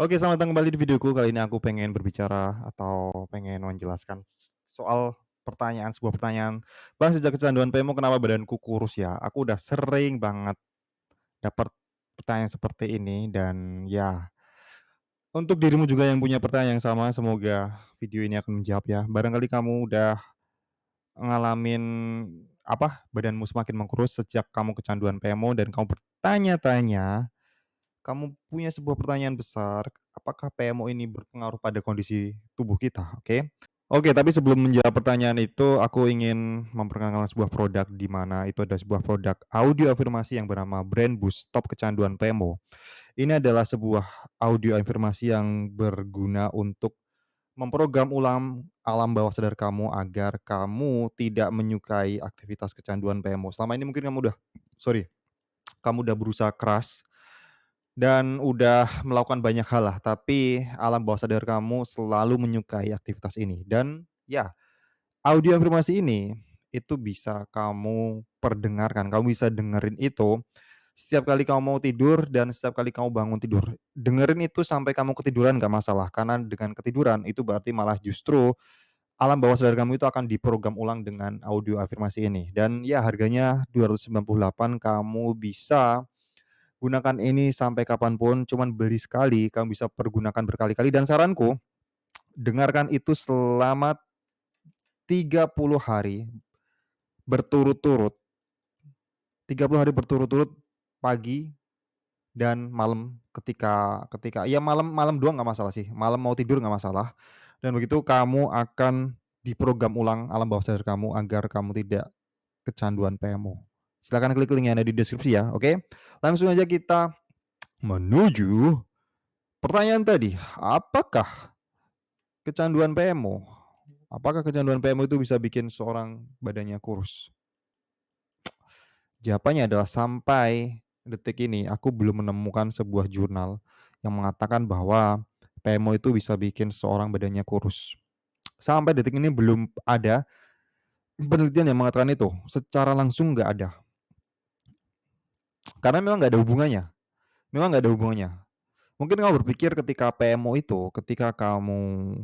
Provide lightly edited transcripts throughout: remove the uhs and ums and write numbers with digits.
Oke, selamat datang kembali di videoku. Kali ini aku pengen berbicara atau pengen menjelaskan soal sebuah pertanyaan. Bang, sejak kecanduan PMO kenapa badanku kurus ya? Aku udah sering banget dapat pertanyaan seperti ini dan ya, untuk dirimu juga yang punya pertanyaan yang sama, semoga video ini akan menjawab ya. Barangkali kamu udah ngalamin badanmu semakin mengkurus sejak kamu kecanduan PMO dan kamu bertanya-tanya. Kamu punya sebuah pertanyaan besar, apakah PMO ini berpengaruh pada kondisi tubuh kita? Oke. Oke, tapi sebelum menjawab pertanyaan itu, aku ingin memperkenalkan sebuah produk di mana itu ada sebuah produk audio afirmasi yang bernama Brain Boost Stop Kecanduan PMO. Ini adalah sebuah audio afirmasi yang berguna untuk memprogram ulang alam bawah sadar kamu agar kamu tidak menyukai aktivitas kecanduan PMO. Selama ini mungkin kamu udah berusaha keras dan udah melakukan banyak hal lah, tapi alam bawah sadar kamu selalu menyukai aktivitas ini dan ya, audio afirmasi ini itu bisa kamu perdengarkan, kamu bisa dengerin itu setiap kali kamu mau tidur dan setiap kali kamu bangun tidur. Dengerin itu sampai kamu ketiduran nggak masalah, karena dengan ketiduran itu berarti malah justru alam bawah sadar kamu itu akan diprogram ulang dengan audio afirmasi ini dan ya harganya 298, kamu bisa gunakan ini sampai kapanpun, cuman beli sekali, kamu bisa pergunakan berkali-kali dan saranku, dengarkan itu selama 30 hari berturut-turut, 30 hari berturut-turut, pagi dan malam ketika ketika ya malam malam doang nggak masalah sih, malam mau tidur nggak masalah, dan begitu kamu akan diprogram ulang alam bawah sadar kamu agar kamu tidak kecanduan PMO. Silakan klik link yang ada di deskripsi ya, oke? Langsung aja kita menuju pertanyaan tadi, kecanduan PMO apakah kecanduan PMO itu bisa bikin seorang badannya kurus? Jawabannya adalah sampai detik ini aku belum menemukan sebuah jurnal yang mengatakan bahwa PMO itu bisa bikin seorang badannya kurus. Sampai detik ini belum ada penelitian yang mengatakan itu, secara langsung nggak ada. Karena memang nggak ada hubungannya, memang nggak ada hubungannya. Mungkin kamu berpikir ketika PMO itu, ketika kamu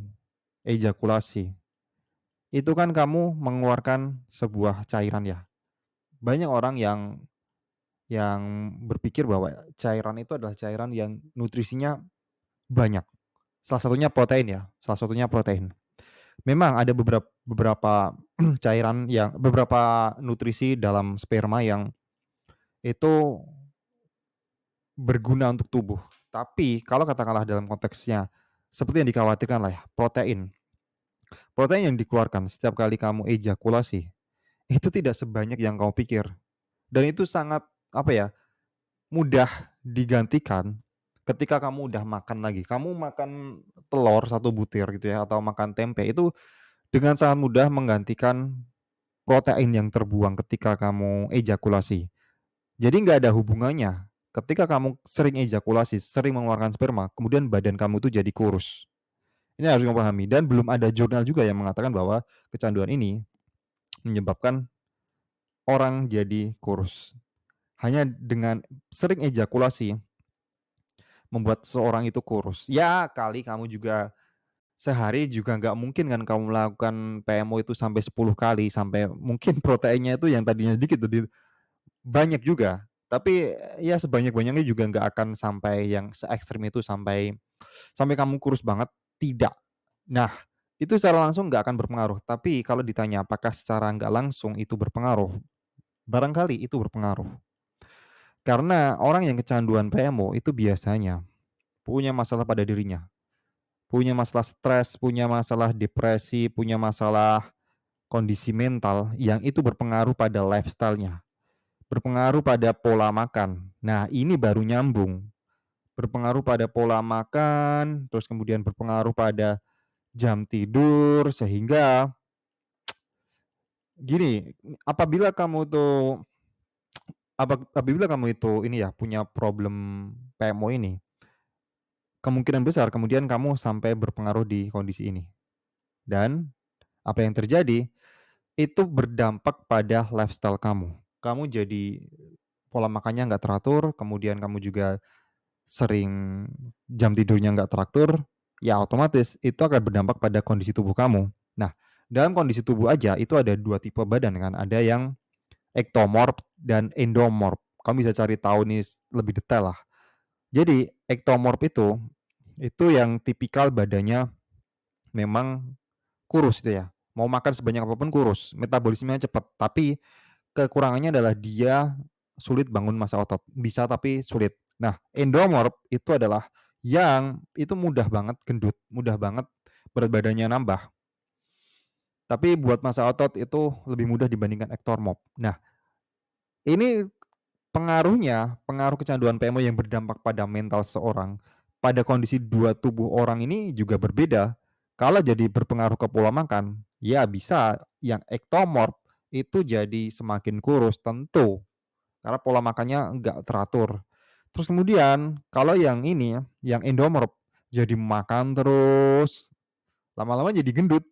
ejakulasi, itu kan kamu mengeluarkan sebuah cairan ya. Banyak orang yang berpikir bahwa cairan itu adalah cairan yang nutrisinya banyak. Salah satunya protein ya, salah satunya protein. Memang ada beberapa beberapa nutrisi dalam sperma yang itu berguna untuk tubuh. Tapi kalau katakanlah dalam konteksnya seperti yang dikhawatirkan lah ya, protein. Protein yang dikeluarkan setiap kali kamu ejakulasi, itu tidak sebanyak yang kamu pikir. Dan itu sangat, apa ya, mudah digantikan ketika kamu udah makan lagi. Kamu makan telur satu butir gitu ya, atau makan tempe, itu dengan sangat mudah menggantikan protein yang terbuang ketika kamu ejakulasi. Jadi nggak ada hubungannya ketika kamu sering ejakulasi, sering mengeluarkan sperma, kemudian badan kamu itu jadi kurus. Ini harus kamu pahami dan belum ada jurnal juga yang mengatakan bahwa kecanduan ini menyebabkan orang jadi kurus. Hanya dengan sering ejakulasi membuat seorang itu kurus. Ya kali kamu juga sehari juga nggak mungkin kan kamu melakukan PMO itu sampai 10 kali, sampai mungkin proteinnya itu yang tadinya sedikit jadi banyak juga. Tapi ya sebanyak-banyaknya juga nggak akan sampai yang se-ekstrim itu sampai sampai kamu kurus banget, tidak. Nah, itu secara langsung nggak akan berpengaruh, tapi kalau ditanya apakah secara nggak langsung itu berpengaruh, barangkali itu berpengaruh. Karena orang yang kecanduan PMO itu biasanya punya masalah pada dirinya, punya masalah stres, punya masalah depresi, punya masalah kondisi mental yang itu berpengaruh pada lifestyle-nya, berpengaruh pada pola makan. Nah, ini baru nyambung, berpengaruh pada pola makan, terus kemudian berpengaruh pada jam tidur, sehingga gini, apabila kamu tuh apabila kamu itu ini ya, punya problem PMO ini, kemungkinan besar kemudian kamu sampai berpengaruh di kondisi ini. Dan apa yang terjadi, itu berdampak pada lifestyle kamu. Kamu jadi pola makannya nggak teratur, kemudian kamu juga sering jam tidurnya nggak teratur, ya otomatis itu akan berdampak pada kondisi tubuh kamu. Nah, dalam kondisi tubuh aja itu ada 2 tipe badan kan, ada yang ektomorf dan endomorf. Kamu bisa cari tahu nih lebih detail lah. Jadi ektomorf itu yang tipikal badannya memang kurus itu ya, mau makan sebanyak apapun kurus, metabolismenya cepat, tapi kekurangannya adalah dia sulit bangun massa otot, bisa tapi sulit. Nah, endomorf itu adalah yang itu mudah banget gendut, mudah banget berat badannya nambah, tapi buat massa otot itu lebih mudah dibandingkan ektomorf. Nah, ini pengaruh kecanduan PMO yang berdampak pada mental seseorang, pada kondisi dua tubuh orang ini juga berbeda. Kalau jadi berpengaruh ke pola makan, ya bisa yang ektomorf itu jadi semakin kurus tentu, karena pola makannya nggak teratur. Terus kemudian kalau yang ini, yang endomorf, jadi makan terus, lama-lama jadi gendut,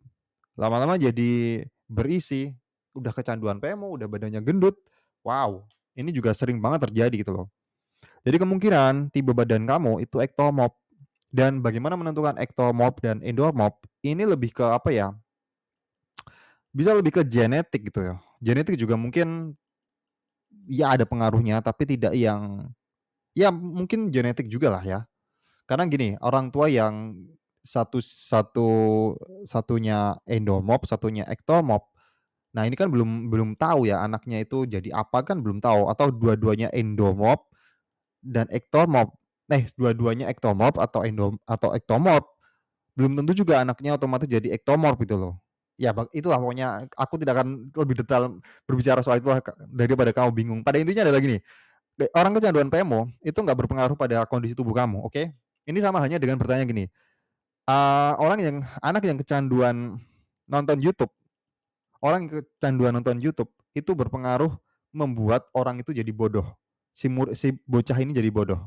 lama-lama jadi berisi, udah kecanduan PMO, udah badannya gendut. Wow, ini juga sering banget terjadi gitu loh. Jadi kemungkinan tipe badan kamu itu ektomorf dan bagaimana menentukan ektomorf dan endomorf ini lebih ke apa ya, bisa lebih ke genetik gitu ya. Genetik juga mungkin ya ada pengaruhnya tapi tidak yang ya mungkin genetik juga lah ya. Karena gini, orang tua yang satu satu satunya endomorf, satunya ektomorf. Nah, ini kan belum belum tahu ya anaknya itu jadi apa kan belum tahu atau dua-duanya endomorf dan ektomorf. Dua-duanya ektomorf atau ektomorf, belum tentu juga anaknya otomatis jadi ektomorf gitu loh. Ya itulah pokoknya aku tidak akan lebih detail berbicara soal itulah daripada kamu bingung. Pada intinya adalah gini, orang kecanduan PMO itu nggak berpengaruh pada kondisi tubuh kamu, oke? Ini sama halnya dengan bertanya gini, anak yang kecanduan nonton YouTube, orang yang kecanduan nonton YouTube itu berpengaruh membuat orang itu jadi bodoh. Si bocah ini jadi bodoh.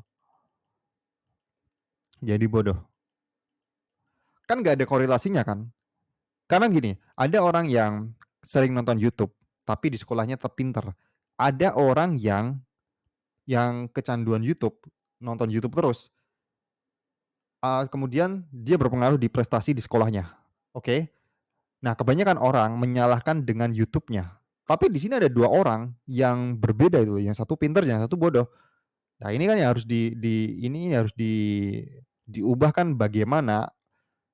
Kan nggak ada korelasinya kan? Karena gini, ada orang yang sering nonton YouTube, tapi di sekolahnya tetap pinter. Ada orang yang kecanduan YouTube, nonton YouTube terus, kemudian dia berpengaruh di prestasi di sekolahnya, oke? Nah, kebanyakan orang menyalahkan dengan YouTube-nya. Tapi di sini ada 2 orang yang berbeda itu, yang satu pinter, yang satu bodoh. Nah, ini kan yang harus ini harus diubah kan bagaimana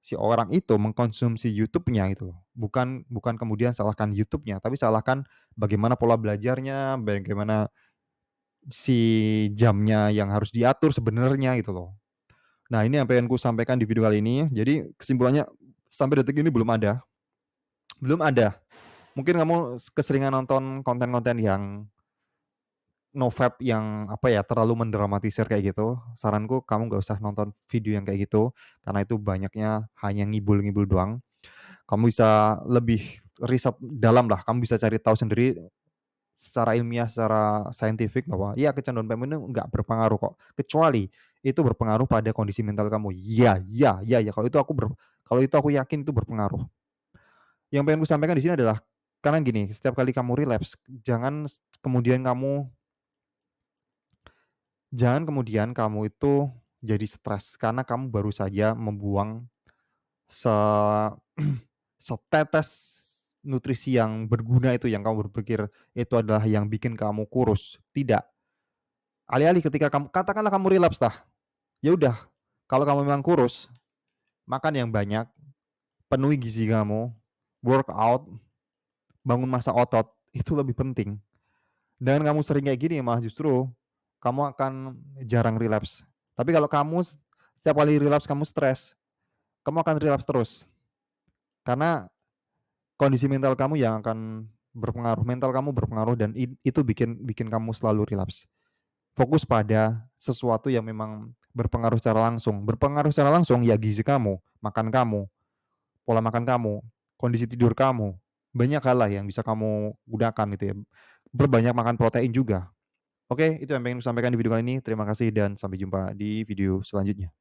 si orang itu mengkonsumsi YouTube-nya gitu loh. Bukan bukan kemudian salahkan YouTube-nya, tapi salahkan bagaimana pola belajarnya, bagaimana si jamnya yang harus diatur sebenarnya gitu loh. Nah, ini yang pengen ku sampaikan di video kali ini. Jadi kesimpulannya sampai detik ini belum ada. Mungkin kamu keseringan nonton konten-konten yang no-vape yang apa ya, terlalu mendramatisir kayak gitu. Saranku kamu nggak usah nonton video yang kayak gitu, karena itu banyaknya hanya ngibul-ngibul doang. Kamu bisa lebih riset dalam lah, kamu bisa cari tahu sendiri secara ilmiah, secara saintifik bahwa ya kecanduan PMS ini nggak berpengaruh kok, kecuali itu berpengaruh pada kondisi mental kamu. Iya iya iya iya, kalau itu aku yakin itu berpengaruh. Yang pengen kusampaikan di sini adalah karena gini, setiap kali kamu relapse, kemudian kamu jangan kemudian kamu itu jadi stres karena kamu baru saja membuang se setetes nutrisi yang berguna itu yang kamu berpikir itu adalah yang bikin kamu kurus. Tidak, alih-alih ketika kamu katakanlah kamu relapse tah, ya udah kalau kamu memang kurus, makan yang banyak, penuhi gizi kamu, workout, bangun massa otot, itu lebih penting. Dengan kamu sering kayak gini malah justru kamu akan jarang relapse. Tapi kalau kamu setiap kali relapse kamu stres, kamu akan relapse terus. Karena kondisi mental kamu yang akan berpengaruh, mental kamu berpengaruh dan itu bikin bikin kamu selalu relapse. Fokus pada sesuatu yang memang berpengaruh secara langsung. Berpengaruh secara langsung ya gizi kamu, makan kamu, pola makan kamu, kondisi tidur kamu. Banyak hal lah yang bisa kamu gunakan gitu ya. Berbanyak makan protein juga. Oke, itu yang pengen aku sampaikan di video kali ini. Terima kasih dan sampai jumpa di video selanjutnya.